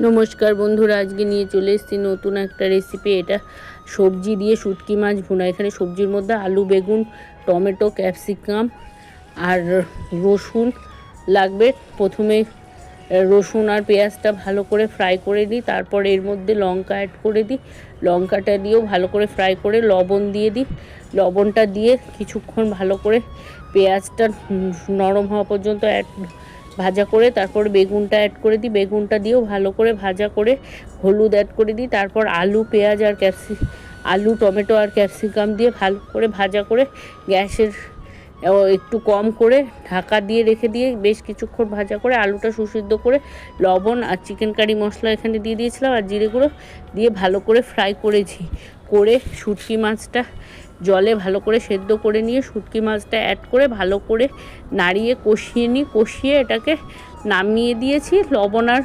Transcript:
নমস্কার বন্ধুরা, আজকে নিয়ে চলে এসেছি নতুন একটা রেসিপি। এটা সবজি দিয়ে শুটকি মাছ ভুনা। এখানে সবজির মধ্যে আলু, বেগুন, টমেটো, ক্যাপসিকাম আর রসুন লাগবে। প্রথমে রসুন আর পেঁয়াজটা ভালো করে ফ্রাই করে দিই, তারপর এর মধ্যে লঙ্কা অ্যাড করে দিই। লঙ্কাটা দিয়েও ভালো করে ফ্রাই করে লবণ দিয়ে দিই। লবণটা দিয়ে কিছুক্ষণ ভালো করে পেঁয়াজটা নরম হওয়া পর্যন্ত ভাজা করে তারপর বেগুনটা অ্যাড করে দিই। বেগুনটা দিয়েও ভালো করে ভাজা করে হলুদ অ্যাড করে দিই। তারপর আলু, পেঁয়াজ আর আলু, টমেটো আর ক্যাপসিকাম দিয়ে ভালো করে ভাজা করে গ্যাসের একটু কম করে ঢাকা দিয়ে রেখে দিয়ে বেশ কিছুক্ষণ ভাজা করে আলুটা সুসিদ্ধ করে লবণ আর চিকেন কারি মশলা এখানে দিয়ে দিয়েছিলাম আর জিরে গুঁড়ো দিয়ে ভালো করে ফ্রাই করেছি। করে শুটকি মাছটা জলে ভালো করে সেদ্ধ করে নিয়ে শুটকি মাছটা অ্যাড করে ভালো করে নাড়িয়ে কষিয়ে নিই। কষিয়ে এটাকে নামিয়ে দিয়েছি। লবণ আর